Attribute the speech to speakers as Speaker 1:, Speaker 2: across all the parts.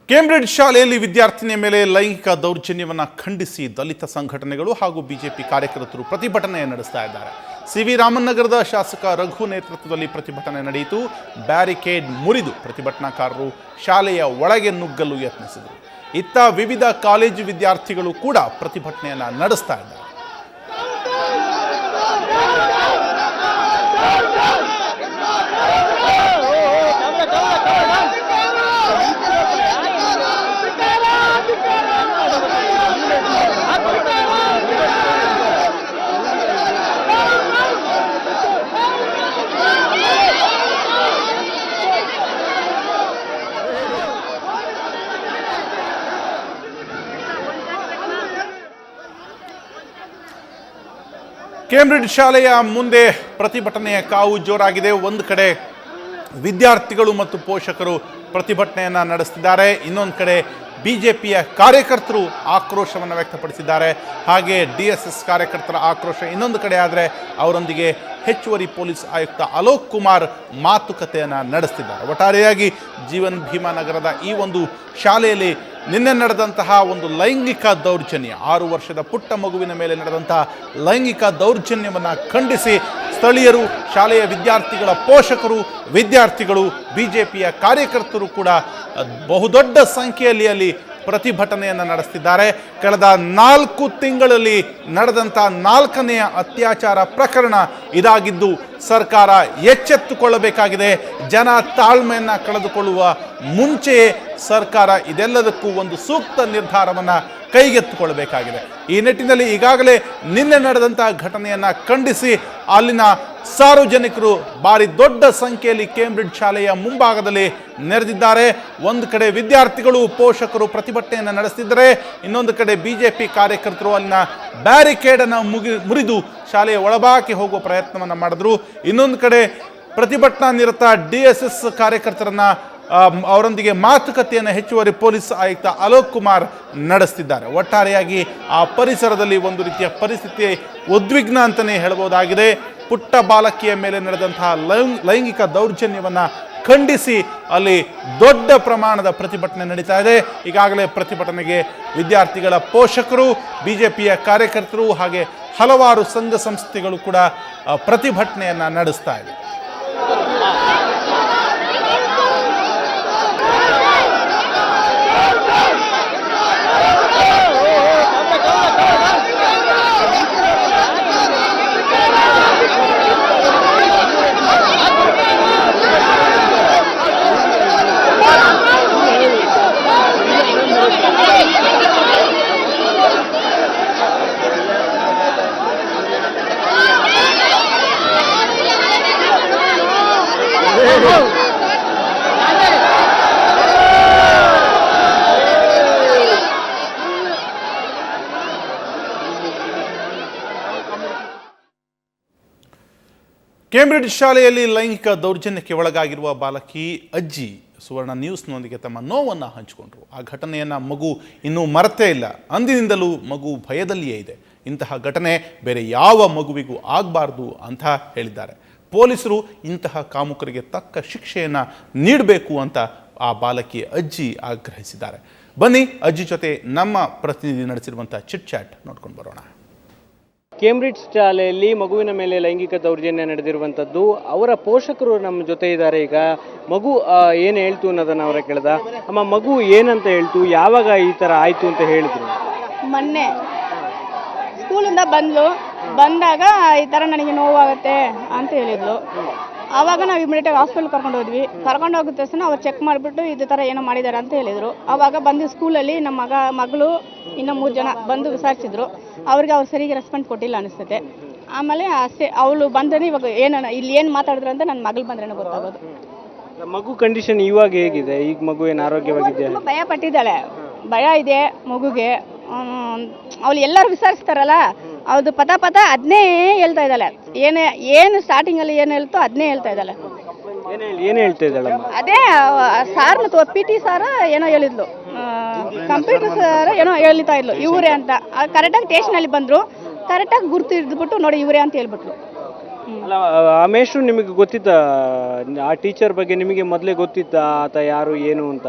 Speaker 1: Cambridge ಶಾಲೆಯಲ್ಲಿ ವಿದ್ಯಾರ್ಥಿನಿಯ ಮೇಲೆ ಲೈಂಗಿಕ ದೌರ್ಜನ್ಯವನ್ನು ಖಂಡಿಸಿ ದಲಿತ ಸಂಘಟನೆಗಳು ಹಾಗೂ ಬಿಜೆಪಿ ಕಾರ್ಯಕರ್ತರು ಪ್ರತಿಭಟನೆ ನಡೆಸ್ತಾ ಇದ್ದಾರೆ. ಸಿ.ವಿ. ರಾಮನ್ ನಗರದ ಶಾಸಕ ರಘು ನೇತೃತ್ವದಲ್ಲಿ ಪ್ರತಿಭಟನೆ ನಡೆಯಿತು. ಬ್ಯಾರಿಕೇಡ್ ಮುರಿದು ಪ್ರತಿಭಟನಾಕಾರರು ಶಾಲೆಯ ಒಳಗೆ ನುಗ್ಗಲು ಯತ್ನಿಸಿದರು. ಇತ್ತ ವಿವಿಧ ಕಾಲೇಜು ವಿದ್ಯಾರ್ಥಿಗಳು ಕೂಡ ಪ್ರತಿಭಟನೆಯನ್ನು ನಡೆಸ್ತಾ ಇದ್ದಾರೆ. ಕೇಂಬ್ರಿಡ್ಜ್ ಶಾಲೆಯ ಮುಂದೆ ಪ್ರತಿಭಟನೆಯ ಕಾವು ಜೋರಾಗಿದೆ. ಒಂದು ಕಡೆ ವಿದ್ಯಾರ್ಥಿಗಳು ಮತ್ತು ಪೋಷಕರು ಪ್ರತಿಭಟನೆಯನ್ನು ನಡೆಸ್ತಿದ್ದಾರೆ, ಇನ್ನೊಂದು ಕಡೆ ಬಿಜೆಪಿಯ ಕಾರ್ಯಕರ್ತರು ಆಕ್ರೋಶವನ್ನು ವ್ಯಕ್ತಪಡಿಸಿದ್ದಾರೆ. ಹಾಗೆ DSS ಕಾರ್ಯಕರ್ತರ ಆಕ್ರೋಶ ಇನ್ನೊಂದು ಕಡೆ ಆದರೆ ಅವರೊಂದಿಗೆ ಹೆಚ್ಚುವರಿ ಪೊಲೀಸ್ ಆಯುಕ್ತ ಅಲೋಕ್ ಕುಮಾರ್ ಮಾತುಕತೆಯನ್ನು ನಡೆಸ್ತಿದ್ದಾರೆ. ಒಟ್ಟಾರೆಯಾಗಿ ಜೀವನ್ ಭೀಮಾ ನಗರದ ಈ ಒಂದು ಶಾಲೆಯಲ್ಲಿ ನಿನ್ನೆ ನಡೆದಂತಹ ಒಂದು ಲೈಂಗಿಕ ದೌರ್ಜನ್ಯ, 6 ವರ್ಷದ ಪುಟ್ಟ ಮಗುವಿನ ಮೇಲೆ ನಡೆದಂತಹ ಲೈಂಗಿಕ ದೌರ್ಜನ್ಯವನ್ನು ಖಂಡಿಸಿ ಸ್ಥಳೀಯರು, ಶಾಲೆಯ ವಿದ್ಯಾರ್ಥಿಗಳ ಪೋಷಕರು, ವಿದ್ಯಾರ್ಥಿಗಳು, ಬಿಜೆಪಿಯ ಕಾರ್ಯಕರ್ತರು ಕೂಡ ಬಹುದೊಡ್ಡ ಸಂಖ್ಯೆಯಲ್ಲಿ ಅಲ್ಲಿ ಪ್ರತಿಭಟನೆಯನ್ನು ನಡೆಸ್ತಿದ್ದಾರೆ. ಕಳೆದ 4 ತಿಂಗಳಲ್ಲಿ ನಡೆದಂಥ 4ನೇ ಅತ್ಯಾಚಾರ ಪ್ರಕರಣ ಇದಾಗಿದ್ದು ಸರ್ಕಾರ ಎಚ್ಚೆತ್ತುಕೊಳ್ಳಬೇಕಾಗಿದೆ. ಜನ ತಾಳ್ಮೆಯನ್ನು ಕಳೆದುಕೊಳ್ಳುವ ಮುಂಚೆಯೇ ಸರ್ಕಾರ ಇದೆಲ್ಲದಕ್ಕೂ ಒಂದು ಸೂಕ್ತ ನಿರ್ಧಾರವನ್ನು ಕೈಗೆತ್ತಿಕೊಳ್ಳಬೇಕಾಗಿದೆ. ಈ ನಿಟ್ಟಿನಲ್ಲಿ ಈಗಾಗಲೇ ನಿನ್ನೆ ನಡೆದಂತಹ ಘಟನೆಯನ್ನು ಖಂಡಿಸಿ ಅಲ್ಲಿನ ಸಾರ್ವಜನಿಕರು ಭಾರಿ ದೊಡ್ಡ ಸಂಖ್ಯೆಯಲ್ಲಿ ಕೇಂಬ್ರಿಡ್ಜ್ ಶಾಲೆಯ ಮುಂಭಾಗದಲ್ಲಿ ನೆರೆದಿದ್ದಾರೆ. ಒಂದು ಕಡೆ ವಿದ್ಯಾರ್ಥಿಗಳು, ಪೋಷಕರು ಪ್ರತಿಭಟನೆಯನ್ನು ನಡೆಸ್ತಿದ್ದಾರೆ, ಇನ್ನೊಂದು ಕಡೆ ಬಿಜೆಪಿ ಕಾರ್ಯಕರ್ತರು ಅಲ್ಲಿನ ಬ್ಯಾರಿಕೇಡನ್ನು ಮುರಿದು ಶಾಲೆಯ ಒಳಭಾಗಕ್ಕೆ ಹೋಗುವ ಪ್ರಯತ್ನವನ್ನು ಮಾಡಿದ್ರು. ಇನ್ನೊಂದು ಕಡೆ ಪ್ರತಿಭಟನಾ ನಿರತ DSS ಕಾರ್ಯಕರ್ತರನ್ನ ಅವರೊಂದಿಗೆ ಮಾತುಕತೆಯನ್ನು ಹೆಚ್ಚುವರಿ ಪೊಲೀಸ್ ಆಯುಕ್ತ ಅಲೋಕ್ ಕುಮಾರ್ ನಡೆಸ್ತಿದ್ದಾರೆ. ಒಟ್ಟಾರೆಯಾಗಿ ಆ ಪರಿಸರದಲ್ಲಿ ಒಂದು ರೀತಿಯ ಪರಿಸ್ಥಿತಿ ಉದ್ವಿಗ್ನ ಅಂತಲೇ ಹೇಳಬಹುದಾಗಿದೆ. ಪುಟ್ಟ ಬಾಲಕಿಯ ಮೇಲೆ ನಡೆದಂತಹ ಲೈಂಗಿಕ ದೌರ್ಜನ್ಯವನ್ನು ಖಂಡಿಸಿ ಅಲ್ಲಿ ದೊಡ್ಡ ಪ್ರಮಾಣದ ಪ್ರತಿಭಟನೆ ನಡೀತಾ ಇದೆ. ಈಗಾಗಲೇ ಪ್ರತಿಭಟನೆಗೆ ವಿದ್ಯಾರ್ಥಿಗಳ ಪೋಷಕರು, ಬಿಜೆಪಿಯ ಕಾರ್ಯಕರ್ತರು ಹಾಗೆ ಹಲವಾರು ಸಂಘ ಸಂಸ್ಥೆಗಳು ಕೂಡ ಪ್ರತಿಭಟನೆಯನ್ನು ನಡೆಸ್ತಾ ಇದೆ. ಕೇಂಬ್ರಿಡ್ಜ್ ಶಾಲೆಯಲ್ಲಿ ಲೈಂಗಿಕ ದೌರ್ಜನ್ಯಕ್ಕೆ ಒಳಗಾಗಿರುವ ಬಾಲಕಿ ಅಜ್ಜಿ ಸುವರ್ಣ ನ್ಯೂಸ್ನೊಂದಿಗೆ ತಮ್ಮ ನೋವನ್ನು ಹಂಚಿಕೊಂಡ್ರು. ಆ ಘಟನೆಯನ್ನು ಮಗು ಇನ್ನೂ ಮರೆತೇ ಇಲ್ಲ. ಅಂದಿನಿಂದಲೂ ಮಗು ಭಯದಲ್ಲಿಯೇ ಇದೆ. ಇಂತಹ ಘಟನೆ ಬೇರೆ ಯಾವ ಮಗುವಿಗೂ ಆಗಬಾರ್ದು ಅಂತ ಹೇಳಿದ್ದಾರೆ. ಪೊಲೀಸರು ಇಂತಹ ಕಾಮುಕರಿಗೆ ತಕ್ಕ ಶಿಕ್ಷೆಯನ್ನು ನೀಡಬೇಕು ಅಂತ ಆ ಬಾಲಕಿ ಅಜ್ಜಿ ಆಗ್ರಹಿಸಿದ್ದಾರೆ. ಬನ್ನಿ ಅಜ್ಜಿ ಜೊತೆ ನಮ್ಮ ಪ್ರತಿನಿಧಿ ನಡೆಸಿರುವಂಥ ಚಿಟ್ ಚಾಟ್ ನೋಡ್ಕೊಂಡು ಬರೋಣ.
Speaker 2: ಕೇಂಬ್ರಿಡ್ಜ್ ಶಾಲೆಯಲ್ಲಿ ಮಗುವಿನ ಮೇಲೆ ಲೈಂಗಿಕ ದೌರ್ಜನ್ಯ ನಡೆದಿರುವಂಥದ್ದು. ಅವರ ಪೋಷಕರು ನಮ್ಮ ಜೊತೆ ಇದ್ದಾರೆ. ಈಗ ಮಗು ಏನು ಹೇಳ್ತು ಅನ್ನೋದನ್ನು ಅವರ ಕೇಳ್ದ. ಅಮ್ಮ, ಮಗು ಏನಂತ ಹೇಳ್ತು, ಯಾವಾಗ ಈ ಥರ ಆಯಿತು ಅಂತ ಹೇಳಿದ್ರು?
Speaker 3: ಮೊನ್ನೆ ಸ್ಕೂಲಿಂದ ಬಂದಾಗ ಈ ಥರ ನನಗೆ ನೋವಾಗುತ್ತೆ ಅಂತ ಹೇಳಿದ್ಲು. ಆವಾಗ ನಾವು ಇಮಿಡಿಯೇಟಾಗಿ ಹಾಸ್ಪಿಟಲ್ ಕರ್ಕೊಂಡು ಹೋಗಿದ ತಕ್ಷಣ ಅವ್ರು ಚೆಕ್ ಮಾಡಿಬಿಟ್ಟು ಇದೇ ಥರ ಏನೋ ಮಾಡಿದ್ದಾರೆ ಅಂತ ಹೇಳಿದರು. ಆವಾಗ ಬಂದು ಸ್ಕೂಲಲ್ಲಿ ನಮ್ಮ ಮಗಳು ಇನ್ನೂ 3 ಜನ ಬಂದು ವಿಚಾರಿಸಿದ್ರು. ಅವ್ರಿಗೆ ಅವ್ರು ಸರಿಗೆ ರೆಸ್ಪಾನ್ಸ್ ಕೊಟ್ಟಿಲ್ಲ ಅನಿಸ್ತದೆ. ಆಮೇಲೆ ಅಷ್ಟೇ, ಅವಳು ಬಂದ್ರೆ ಇವಾಗ ಇಲ್ಲಿ ಏನು ಮಾತಾಡಿದ್ರು ಅಂತ ನನ್ನ ಮಗಳು ಬಂದ್ರೆ ಗೊತ್ತಾಗೋದು.
Speaker 2: ಮಗು ಕಂಡೀಷನ್ ಇವಾಗ ಹೇಗಿದೆ? ಈಗ ಮಗು ಏನು ಆರೋಗ್ಯವಾಗಿದೆ?
Speaker 3: ಭಯ ಪಟ್ಟಿದ್ದಾಳೆ, ಭಯ ಇದೆ ಮಗುಗೆ. ಅವಳು ಎಲ್ಲರೂ ವಿಚಾರಿಸ್ತಾರಲ್ಲ, ಅವ್ರದ್ದು ಪದ ಅದನ್ನೇ ಹೇಳ್ತಾ ಇದ್ದಾಳೆ. ಏನು ಸ್ಟಾರ್ಟಿಂಗಲ್ಲಿ ಏನು ಹೇಳ್ತೋ ಅದನ್ನೇ ಹೇಳ್ತಾ ಇದ್ದಾಳೆ.
Speaker 2: ಏನು ಹೇಳ್ತಾ ಇದ್ದಾಳೆ? ಅದೇ
Speaker 3: ಸಾರ್ನ PT ಸಾರ ಏನೋ ಹೇಳಿದ್ಲು, ಕಂಪ್ಯೂಟರ್ ಸರ್ ಏನೋ ಹೇಳ್ತಾ ಇದ್ಲು ಇವರೇ ಅಂತ. ಕರೆಕ್ಟಾಗಿ ಸ್ಟೇಷನಲ್ಲಿ ಬಂದರು, ಕರೆಕ್ಟಾಗಿ ಗುರ್ತು ಹಿಡಿದ್ಬಿಟ್ಟು ನೋಡಿ ಇವರೇ ಅಂತ ಹೇಳ್ಬಿಟ್ರು.
Speaker 2: ಅಲ್ಲ, ಅಮೇಶು ನಿಮಗೆ ಗೊತ್ತಿತ್ತ? ಆ ಟೀಚರ್ ಬಗ್ಗೆ ನಿಮಗೆ ಮೊದಲೇ ಗೊತ್ತಿತ್ತ ಆತ ಯಾರು ಏನು ಅಂತ?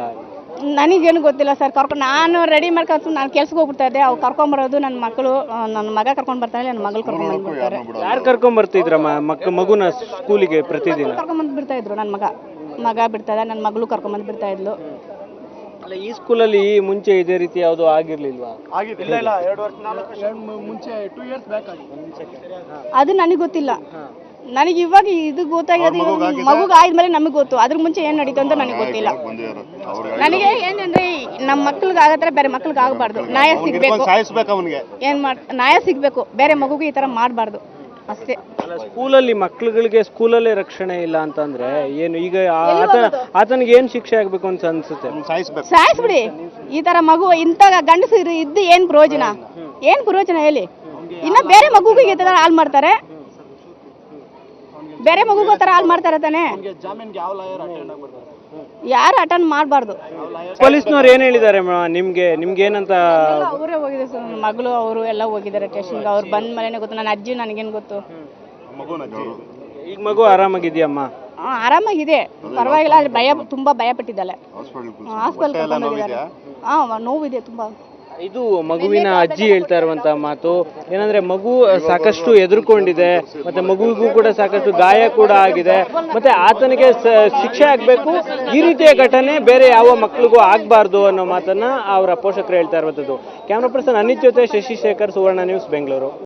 Speaker 3: ನನಗೇನು ಗೊತ್ತಿಲ್ಲ ಸರ್. ನಾನು ರೆಡಿ ಮಾಡ್ಕೊಂಡು ನಾನು ಕೆಲ್ಸಕ್ಕೆ ಹೋಗ್ಬಿಡ್ತಾ ಇದ್ದೆ. ಅವ್ರು ಕರ್ಕೊಂಬರೋದು ನನ್ನ ಮಕ್ಕಳು, ನನ್ನ ಮಗ ಕರ್ಕೊಂಡು ಬರ್ತಾನೆ, ನನ್ನ ಮಗಳು ಕರ್ಕೊಂಡು ಬಂದ್ಬಿಡ್ತಾರೆ.
Speaker 2: ಯಾರು ಕರ್ಕೊಂಡ್ ಬರ್ತಿದ್ರ ಮಗುನ ಸ್ಕೂಲಿಗೆ ಪ್ರತಿದಿನ?
Speaker 3: ಕರ್ಕೊಂಬಂದು ಬಿಡ್ತಾ ಇದ್ರು. ನನ್ನ ಮಗ ಬಿಡ್ತಾ ಇದ್ದ, ನನ್ನ ಮಗಳು ಕರ್ಕೊಂಬಂದು ಬಿಡ್ತಾ ಇದ್ಲು.
Speaker 2: ಅಲ್ಲ, ಈ ಸ್ಕೂಲಲ್ಲಿ ಮುಂಚೆ ಇದೇ ರೀತಿ ಯಾವುದು ಆಗಿರ್ಲಿಲ್ವಾ?
Speaker 3: ಅದು ನನಗೆ ಗೊತ್ತಿಲ್ಲ. ನನಗೆ ಇವಾಗ ಇದು ಗೊತ್ತಾಗಿರೋದು, ಮಗುಗೆ ಆದ್ಮೇಲೆ ನಮಗೆ ಗೊತ್ತು. ಅದ್ರ ಮುಂಚೆ ಏನು ನಡೀತು ಅಂತ ನನಗೆ ಗೊತ್ತಿಲ್ಲ. ನನಗೆ ಏನಂದ್ರೆ ನಮ್ಮ ಮಕ್ಳಿಗೆ ಆಗತ್ತರ ಬೇರೆ ಮಕ್ಳಿಗೆ ಆಗಬಾರ್ದು. ನ್ಯಾಯ ಸಿಗ್ಬೇಕು, ನ್ಯಾಯ ಸಿಗ್ಬೇಕು. ಬೇರೆ ಮಗುಗೆ ಈ ತರ ಮಾಡಬಾರ್ದು ಅಷ್ಟೇ.
Speaker 2: ಅಲ್ಲ, ಸ್ಕೂಲಲ್ಲಿ ಮಕ್ಳುಗಳಿಗೆ ಸ್ಕೂಲಲ್ಲೇ ರಕ್ಷಣೆ ಇಲ್ಲ ಅಂತಂದ್ರೆ ಏನು? ಈಗ ಆತನಿಗೆ ಏನ್ ಶಿಕ್ಷೆ ಆಗ್ಬೇಕು ಅಂತ ಅನ್ಸುತ್ತೆ?
Speaker 3: ಸಾಯಿಸ್ಬಿಡಿ. ಈ ತರ ಮಗು ಇಂಥ ಗಂಡಸು ಇದ್ದು ಏನ್ ಪ್ರಯೋಜನ? ಏನ್ ಪ್ರಯೋಜನ ಹೇಳಿ? ಇನ್ನ ಬೇರೆ ಮಗುಗೆ ಈ ತರ ಹಾಳು ಮಾಡ್ತಾರೆ, ಬೇರೆ ಮಗುಗೂ ತರ ಹಾಳು ಮಾಡ್ತಾರೆ ತಾನೆ. ಯಾರು ಅಟೆಂಡ್ ಮಾಡಬಾರ್ದು.
Speaker 2: ಪೊಲೀಸ್ನವ್ರು ಏನ್ ಹೇಳಿದ್ದಾರೆ ನಿಮ್ಗೆ ಏನಂತ?
Speaker 3: ಅವರೇ ಹೋಗಿದೆ ಸರ್, ಮಗಳು ಅವರು ಎಲ್ಲ ಹೋಗಿದ್ದಾರೆ ಸ್ಟೇಷನ್ಗೆ. ಅವ್ರು ಬಂದ ಮೇಲೆನೆ ಗೊತ್ತು. ನನ್ನ ಅಜ್ಜಿ ನನಗೇನು ಗೊತ್ತು.
Speaker 2: ಈಗ ಮಗು ಆರಾಮಾಗಿದ್ಯಮ್ಮ?
Speaker 3: ಆರಾಮಾಗಿದೆ, ಪರವಾಗಿಲ್ಲ. ಅಲ್ಲಿ ತುಂಬಾ ಭಯ ಪಟ್ಟಿದ್ದಾಳೆ. ಹಾಸ್ಪಿಟಲ್ ಕರ್ಕೊಂಡು ಹೋಗಿದ್ದಾರೆ. ನೋವಿದೆ ತುಂಬಾ.
Speaker 2: ಇದು ಮಗುವಿನ ಅಜ್ಜಿ ಹೇಳ್ತಾ ಇರುವಂತ ಮಾತು ಏನಂದ್ರೆ, ಮಗು ಸಾಕಷ್ಟು ಎದುರುಕೊಂಡಿದೆ, ಮತ್ತೆ ಮಗುವಿಗೂ ಕೂಡ ಸಾಕಷ್ಟು ಗಾಯ ಕೂಡ ಆಗಿದೆ, ಮತ್ತೆ ಆತನಿಗೆ ಶಿಕ್ಷೆ ಆಗ್ಬೇಕು. ಈ ರೀತಿಯ ಘಟನೆ ಬೇರೆ ಯಾವ ಮಕ್ಕಳಿಗೂ ಆಗ್ಬಾರ್ದು ಅನ್ನೋ ಮಾತನ್ನ ಅವರ ಪೋಷಕರು ಹೇಳ್ತಾ ಇರುವಂತದ್ದು. ಕ್ಯಾಮ್ರಾ ಪರ್ಸನ್ ಅನಿತ್ ಜೊತೆ ಶಶಿಶೇಖರ್, ಸುವರ್ಣ ನ್ಯೂಸ್, ಬೆಂಗಳೂರು.